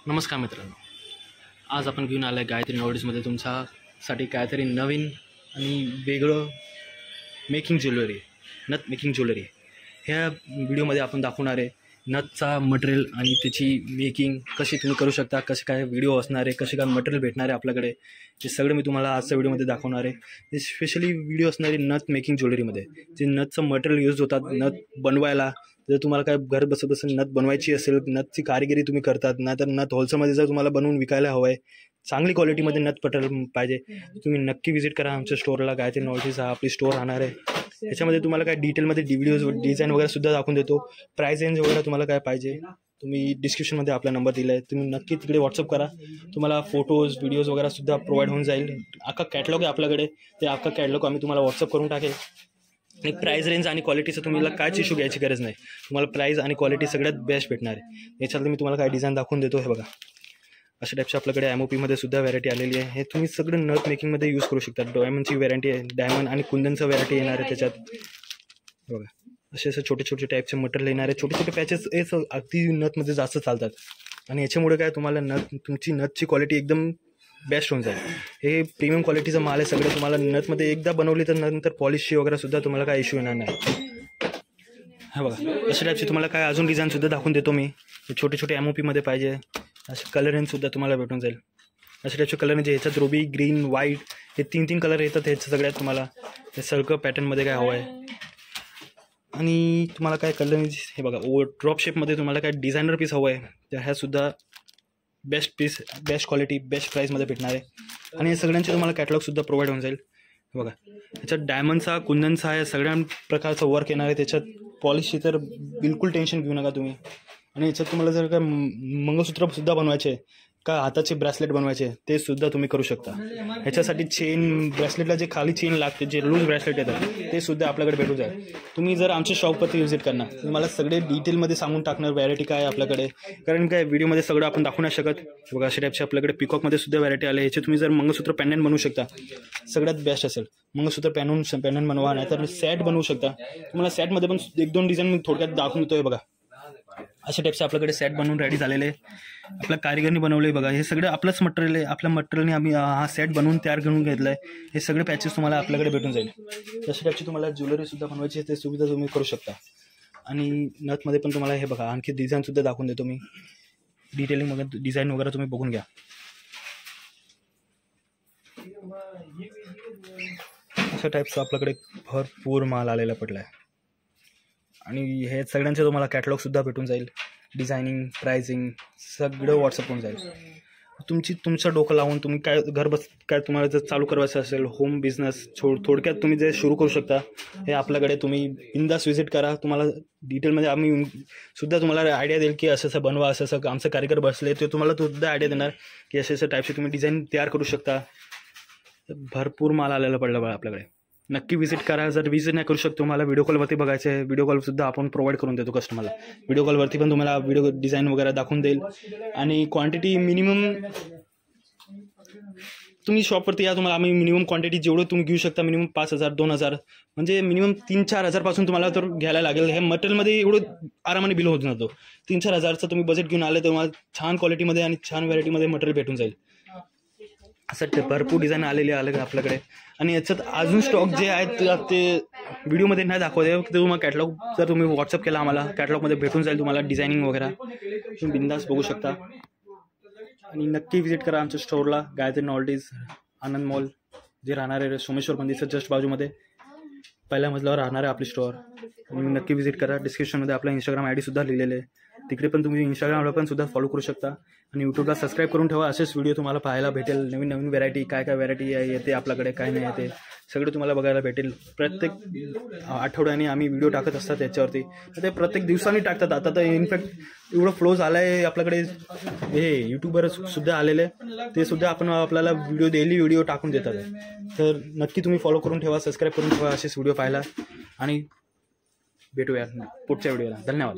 नमस्कार मित्रांनो, आज आपण घेऊन आलो आहे गायत्री नोवडीजमध्ये तुमच्यासाठी काहीतरी नवीन आणि वेगळं मेकिंग ज्वेलरी, नथ मेकिंग ज्वेलरी. ह्या व्हिडिओमध्ये आपण दाखवणार आहे नथचा मटेरियल आणि त्याची मेकिंग कशी तुम्ही करू शकता, कसे काय व्हिडिओ असणार आहे, कसे काय मटेरियल भेटणार आहे आपल्याकडे, हे सगळं मी तुम्हाला आजच्या व्हिडिओमध्ये दाखवणार आहे. हे स्पेशली व्हिडिओ असणार आहे नथ मेकिंग ज्वेलरीमध्ये. जे नथचं मटेरियल यूज होतात नथ बनवायला. जर तुम्हाला काय घर बसत नथ बनवायची असेल, नथची कारिगिरी तुम्ही करतात, नाहीतर नथ होलसेलमध्ये जर तुम्हाला बनवून विकायला हवं आहे, चांगली क्वालिटीमध्ये नथ मटेरियल पाहिजे, तुम्ही नक्की विजिट करा आमच्या स्टोअरला. गायत्री नोवडीज हा आपली स्टोअर राहणार आहे. याच्यामध्ये तुम्हाला काय डिटेलमध्ये व्हिडिओज डिझाईन वगैरे सुद्धा दाखवून देतो. प्राईस रेंज वगैरे तुम्हाला काय पाहिजे तुम्ही डिस्क्रिप्शनमध्ये आपला नंबर दिला आहे, तुम्ही नक्की तिकडे व्हॉट्सअप करा. तुम्हाला फोटोज व्हिडिओज वगैरे सुद्धा प्रोव्हाइड होऊन जाईल. अख्खा कॅटलॉग आहे आपल्याकडे, ते अख्खा कॅटलॉग आम्ही तुम्हाला व्हॉट्सअप करून टाकेल. आणि प्राईस रेंज आणि क्वालिटीचं तुम्हाला कायच इश्यू घ्यायची गरज नाही. तुम्हाला प्राईस आणि क्वालिटी सगळ्यात बेस्ट भेटणार आहे. याच्यात मी तुम्हाला काय डिझाईन दाखवून देतो. हे बघा, अशा टाईपचे आपल्याकडे MOPमध्ये सुद्धा व्हॅरायटी आलेली आहे. हे तुम्ही सगळं नथ मेकिंगमध्ये यूज करू शकता. डायमंडची व्हॅरायटी आहे, डायमंड आणि कुंदनचं व्हॅरायटी येणार आहे त्याच्यात. बघा, असे छोटे छोटे टाईपचे मटेरियल येणार आहे. छोटे छोटे पॅचेस हे अगदी नथमध्ये जास्त चालतात आणि याच्यामुळे काय तुम्हाला तुमची नथची क्वालिटी एकदम बेस्ट होऊन जाईल. हे प्रीमियम क्वालिटीचं माल आहे सगळं. तुम्हाला नथमध्ये एकदा बनवली तर नंतर पॉलिशची वगैरे सुद्धा तुम्हाला काय इश्यू येणार नाही. हा बघा, अशा टाईपचे तुम्हाला काय अजून डिझाईनसुद्धा दाखवून देतो मी. छोटे छोटे MOPमध्ये पाहिजे असे कलर रेंजसुद्धा तुम्हाला भेटून जाईल. अशा टाईपचे कलर म्हणजे ह्याच्यात रुबी, ग्रीन, व्हाईट हे तीन कलर येतात. ह्याचं सगळ्यात तुम्हाला हे सगळं पॅटर्नमध्ये काय हवं आहे. आणि तुम्हाला काय कलर हे बघा, ड्रॉप शेपमध्ये तुम्हाला काय डिझायनर पीस हवं आहे तर ह्यासुद्धा best piece, best quality, best प्राईसमध्ये भेटणार आहे. आणि या सगळ्यांचे तुम्हाला कॅटलॉगसुद्धा प्रोव्हाइड होऊन जाईल. बघा, ह्याच्यात डायमंडचा, कुंदनचा या सगळ्या प्रकारचं वर्क येणार आहे. त्याच्यात पॉलिशची तर बिलकुल टेन्शन घेऊ नका तुम्ही. आणि याच्यात तुम्हाला जर का मंगळसूत्रसुद्धा बनवायचे का हाताचे ब्रेसलेट बनवायचे ते सुद्धा तुम्ही करू शकता. ह्याच्यासाठी चेन, ब्रेसलेटला जे खाली चेन लागते, जे लूज ब्रेसलेट येतात ते सुद्धा आपल्याकडे भेटून जाईल. तुम्ही जर आमच्या शॉपवरती व्हिजिट करणार तुम्हाला सगळे डिटेलमध्ये सांगून टाकणार व्हॅरायटी काय आहे आपल्याकडे. कारण काय व्हिडिओमध्ये सगळं आपण दाखवू नाही शकत. बघा, अशा टाईपचे आपल्याकडे पिकॉकमध्ये सुद्धा व्हॅरायटी आले. ह्याचे तुम्ही जर मंगळसूत्र पॅन्डंट बनवू शकता, सगळ्यात बेस्ट असेल. मंगळसूत्र पॅन्डंट बनवा, नाहीतर सेट बनवू शकता. तुम्हाला सेटमध्ये पण 1-2 डिझाईन मी थोडक्यात दाखवून देतोय. बघा, अशा टाईपचे आपल्याकडे सेट बनवून रेडी झालेले आहे. आपल्या कारिगरनी बनवले. बघा, हे सगळं आपलंच मटेरियल आहे. आपल्या मटेरियलने आम्ही हा सेट बनवून तयार करून घेतला आहे. हे सगळे पॅचेस तुम्हाला आपल्याकडे भेटून जाईल. तशा टाईपची तुम्हाला ज्वेलरीसुद्धा बनवायची ते सुविधा तुम्ही करू शकता. आणि नथमध्ये पण तुम्हाला हे बघा आणखी डिझाईनसुद्धा दाखवून देतो मी. डिटेलिंग वगैरे डिझाईन वगैरे तुम्ही बघून घ्या. अशा टाईपचा आपल्याकडे भरपूर माल आलेला पडला आहे. आणि हे सगळ्यांचे तुम्हाला कॅटलॉगसुद्धा भेटून जाईल. डिझायनिंग, प्राइसिंग सगळं व्हॉट्सअप होऊन जाईल. तुमचं डोकं लावून तुम्ही काय घर बस काय तुम्हाला जर चालू करायचं असेल होम बिझनेस थोडक्यात तुम्ही जे सुरू करू शकता. हे आपल्याकडे तुम्ही बिंदास व्हिजिट करा. तुम्हाला डिटेलमध्ये आम्ही सुद्धा तुम्हाला आयडिया देईल की असं बनवा, असं आमचं कारिगर बसले ते तुम्हाला सुद्धा आयडिया देणार की अशा टाईपचे तुम्ही डिझाईन तयार करू शकता. भरपूर माल आलेला पडला बघा आपल्याकडे. नक्की व्हिजिट करा. जर व्हिजिट नाही करू शकतो तुम्हाला व्हिडिओ कॉलवरती बघायचं आहे, व्हिडिओ कॉलसुद्धा आपण प्रोव्हाइड करून देतो कस्टमरला. व्हिडिओ कॉलवरती पण तुम्हाला व्हिडिओ डिझाईन वगैरे दाखवून देईल. आणि क्वांटिटी मिनिमम तुम्ही शॉपवरती या, तुम्हाला आम्ही मिनिमम क्वांटिटी जेवढं तुम्ही घेऊ शकता मिनिमम 5,000 2,000 म्हणजे मिनिमम 3-4 हजारपासून तुम्हाला तर घ्यायला लागेल. हे मटेरियलमध्ये एवढं आरामाने बिल होत नव्हतं. 3-4 हजारचं तुम्ही बजेट घेऊन आले तर तुम्हाला छान क्वालिटीमध्ये आणि छान व्हॅरायटीमध्ये मटेरियल भेटून जाईल. असं भरपूर डिझाईन आलेले आपल्याकडे. आणि याच्यात अजून स्टॉक जे आहेत ते व्हिडिओमध्ये नाही दाखवते. ते तुम्हाला कॅटलॉग जर तुम्ही व्हॉट्सअप केला आम्हाला कॅटलॉगमध्ये भेटून जाईल तुम्हाला डिझायनिंग वगैरे. तुम्ही बिंदास बघू शकता. आणि नक्की व्हिजिट करा आमच्या स्टोअरला. गायत्री नोवडीज, आनंद मॉल जे राहणार आहे सोमेश्वर मंदिरच्या जस्ट बाजूमध्ये पहिल्या मजल्यावर राहणार आहे आपली स्टोअर. तुम्ही नक्की व्हिजिट करा. डिस्क्रिप्शनमध्ये आपला Instagram ID सुद्धा लिहिलेले आहे. तिकडे पण तुम्ही Instagramला पण सुद्धा फॉलो करू शकता. आणि यूट्यूबला सबस्क्राईब करून ठेवा. असेच व्हिडिओ तुम्हाला पाहायला भेटेल. नवीन व्हॅरायटी काय व्हॅरायटी येते आपल्याकडे, काय नाही येते सगळं तुम्हाला बघायला भेटेल. प्रत्येक आठवड्याने आम्ही व्हिडिओ टाकत असतात त्याच्यावरती. तर ते प्रत्येक दिवसांनी टाकतात. आता तर इनफॅक्ट एवढं फ्लो झाला आहे आपल्याकडे. हे यूट्यूबवर सुद्धा आलेले ते सुद्धा आपण आपल्याला डेली व्हिडिओ टाकून देतात. तर नक्की तुम्ही फॉलो करून ठेवा, सबस्क्राईब करून ठेवा असेच व्हिडिओ पाहायला. आणि भेटूया पुढच्या व्हिडिओला. धन्यवाद.